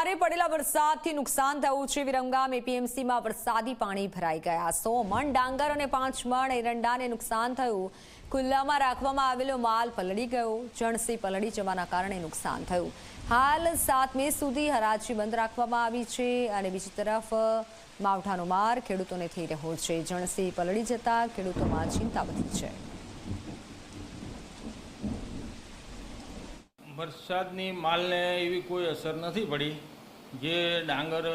ભારે પડેલા વરસાદથી નુકસાન થયું છે। વિરમગામ એપીએમસીમાં વરસાદી પાણી ભરાઈ ગયા। 100 મણ ડાંગર અને 5 મણ એરંડાને નુકસાન થયું। ખુલ્લામાં રાખવામાં આવેલો માલ પલળી ગયો। જણસી પલળી જવાના કારણે નુકસાન થયું। હાલ 7 મે સુધી હરાજી બંધ રાખવામાં આવી છે અને બીજી તરફ માવઠાનો માર ખેડૂતોને થઈ રહ્યો છે। જણસી પલળી જતા ખેડૂતોમાં ચિંતા વધી છે। વરસાદની માલને એવી કોઈ અસર નથી પડી। જે ડાંગર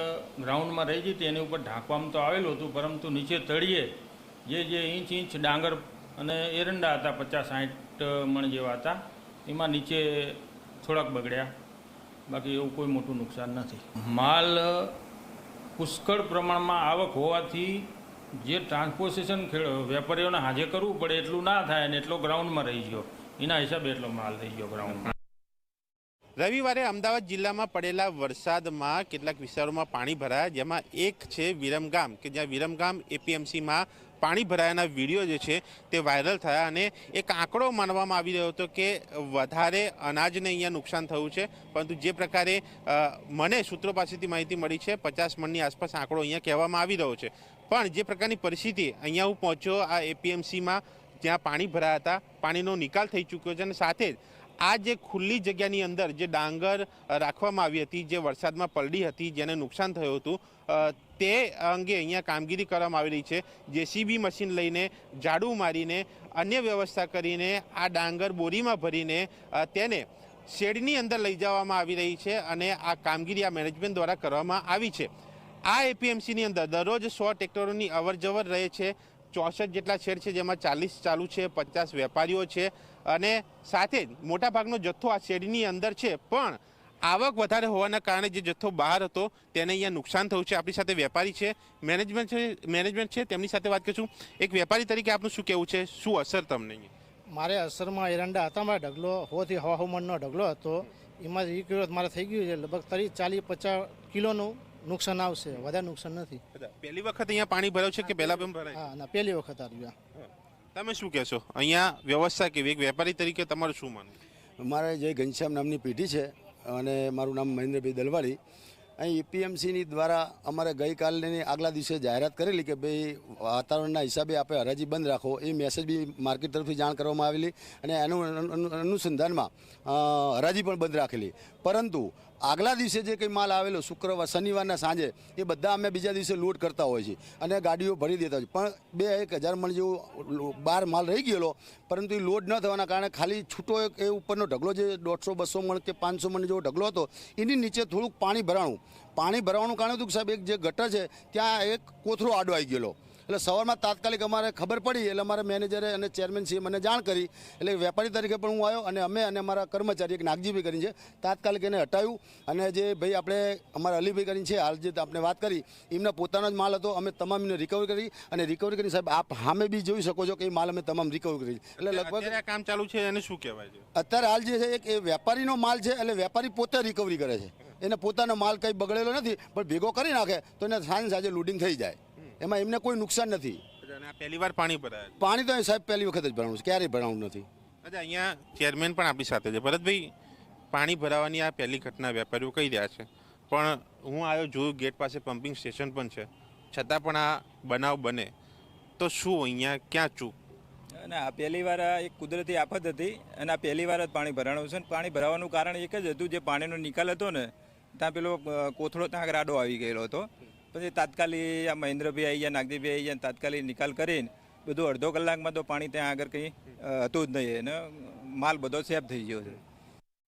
ગ્રાઉન્ડમાં રહી ગઈ હતી એની ઉપર ઢાંકવામાં તો આવેલું હતું, પરંતુ નીચે તળિયે જે ઇંચ ડાંગર અને એરંડા હતા 50-60 મણ જેવા હતા, એમાં નીચે થોડાક બગડ્યા, બાકી એવું કોઈ મોટું નુકસાન નથી। માલ પુષ્કળ પ્રમાણમાં આવક હોવાથી જે ટ્રાન્સપોર્ટેશન વેપારીઓને હાજર કરવું પડે એટલું ના થાય અને એટલો ગ્રાઉન્ડમાં રહી ગયો, એના હિસાબે એટલો માલ રહી ગયો ગ્રાઉન્ડમાં। રવિવારે અમદાવાદ જિલ્લામાં પડેલા વરસાદમાં કેટલાક વિસ્તારોમાં પાણી ભરાયા, જેમાં એક છે વિરમગામ, કે જ્યાં વિરમગામ એપીએમસીમાં પાણી ભરાયાના વિડીયો જે છે તે વાયરલ થયા અને એક આંકડો માનવામાં આવી રહ્યો હતો કે વધારે અનાજને અહીંયા નુકસાન થયું છે, પરંતુ જે પ્રકારે મને સૂત્રો પાસેથી માહિતી મળી છે 50 મણની આસપાસ આંકડો અહીંયા કહેવામાં આવી રહ્યો છે। પણ જે પ્રકારની પરિસ્થિતિ અહીંયા હું પહોંચ્યો આ એપીએમસીમાં જ્યાં પાણી ભરાયા હતા, પાણીનો નિકાલ થઈ ચૂક્યો છે અને સાથે જ આ જે ખુલ્લી જગ્યાની અંદર જે ડાંગર રાખવામાં આવી હતી, જે વરસાદમાં પલળી હતી, જેને નુકસાન થયું હતું, તે અંગે અહીંયા કામગીરી કરવામાં આવી રહી છે। જેસીબી મશીન લઈને ઝાડુ મારીને અન્ય વ્યવસ્થા કરીને આ ડાંગર બોરીમાં ભરીને તેને શેડની અંદર લઈ જવામાં આવી રહી છે અને આ કામગીરી આ મેનેજમેન્ટ દ્વારા કરવામાં આવી છે। આ એપીએમસીની અંદર દરરોજ 100 ટ્રેક્ટરોની અવરજવર રહે છે। 64 જેટલા શેડ છે, જેમાં 40 ચાલુ છે, 50 વેપારીઓ છે અને સાથે જ મોટાભાગનો જથ્થો આ શેડની અંદર છે, પણ આવક વધારે હોવાના કારણે જે જથ્થો બહાર હતો તેને અહીંયા નુકસાન થયું છે। આપણી સાથે વેપારી છે, મેનેજમેન્ટ છે, તેમની સાથે વાત કરીશું। એક વેપારી તરીકે આપનું શું કહેવું છે, શું અસર તમને? મારે અસરમાં એરંડા હતા, મારે ઢગલો 100 મણનો ઢગલો હતો, એમાં એ કિલો મારે થઈ ગયું છે લગભગ 30-40-50 કિલોનું નુકસાન આવશે, વધારે નુકસાન નથી। પહેલી વખત અહીંયા પાણી ભરાયું છે કે પહેલા પણ ભરાય? હા ના, પહેલી વખત આવ્યા। તમે શું કહેશો, અહીંયા વ્યવસ્થા કેવી? એક વેપારી તરીકે તમારું શું માનવું? મારે જે ઘનશ્યામ નામની પેઢી છે અને મારું નામ મહેન્દ્રભાઈ દલવાડી। અહીં એપીએમસીની દ્વારા અમારે ગઈકાલની આગલા દિવસે જાહેરાત કરેલી કે ભાઈ વાતાવરણના હિસાબે આપણે હરાજી બંધ રાખો, એ મેસેજ બી માર્કેટ તરફથી જાણ કરવામાં આવેલી અને એનું અનુસંધાનમાં હરાજી પણ બંધ રાખેલી। પરંતુ આગલા દિવસે જે કંઈ માલ આવેલો શનિવારના સાંજે એ બધા અમે બીજા દિવસે લોડ કરતા હોય છે અને ગાડીઓ ભરી દેતા હોય છે, પણ 2-1000 મણ જેવો બહાર માલ રહી ગયેલો, પરંતુ એ લોડ ન થવાના કારણે ખાલી છૂટો એ ઉપરનો ઢગલો જે 150-200 મણ કે 500 મણ જેવો ઢગલો હતો, એની નીચે થોડુંક પાણી ભરાવાનું કારણ હતું કે સાહેબ એક જે ગટર છે ત્યાં એક કોથળો આડો આવી ગયેલો। એટલે સવારમાં તાત્કાલિક અમારે ખબર પડી એટલે અમારા મેનેજરે અને ચેરમેનશ્રીએ મને જાણ કરી, એટલે વેપારી તરીકે પણ હું આવ્યો અને અમે અને અમારા કર્મચારી એક નાગજીભાઈ કરીને છે તાત્કાલિક એને હટાવ્યું અને જે ભાઈ આપણે અમારા અલીભાઈ કરીને છે હાલ જે આપણે વાત કરી, એમના પોતાનો જ માલ હતો, અમે તમામ એને રિકવર કરી અને રિકવરી કરીને સાહેબ આપ સામે બી જોઈ શકો છો કે એ માલ અમે તમામ રિકવર કરી। એટલે લગભગ કામ ચાલુ છે એને શું કહેવાય છે? અત્યારે હાલ જે છે એક એ વેપારીનો માલ છે, એટલે વેપારી પોતે રિકવરી કરે છે, એને પોતાનો માલ કંઈ બગડેલો નથી, પણ ભેગો કરી નાખે તો એને સાંજે લોડિંગ થઈ જાય, એમાં એમને કોઈ નુકસાન નથી। પહેલી વાર પાણી ભરાય? પાણી તો સાહેબ પહેલી વખત જ ભરાણું છે, ક્યારેય ભરાણું નથી। અચ્છા, અહીંયા ચેરમેન પણ આપણી સાથે છે। ભરતભાઈ, પાણી ભરાવાની આ પહેલી ઘટના વેપારીઓ કહી રહ્યા છે, પણ હું આવ્યો જોયું ગેટ પાસે પમ્પિંગ સ્ટેશન પણ છે, છતાં પણ આ બનાવ બને તો શું અહીંયા ક્યાં ચૂક? અને આ પહેલી વાર એક કુદરતી આફત હતી અને આ પહેલી વાર જ પાણી ભરાણું છે। પાણી ભરાવાનું કારણ એક જ હતું, જે પાણીનો નિકાલ હતો ને ત્યાં પેલો કોથળો ત્યાં આગળ આડો આવી ગયેલો હતો, પછી તાત્કાલિક આ મહેન્દ્રભાઈ આવી ગયા, નાગજીભાઈ આવી ગયા, તાત્કાલિક નિકાલ કરીને બધું અડધો કલાકમાં તો પાણી ત્યાં આગળ કંઈ હતું જ નહીં અને માલ બધો સેફ થઈ ગયો છે।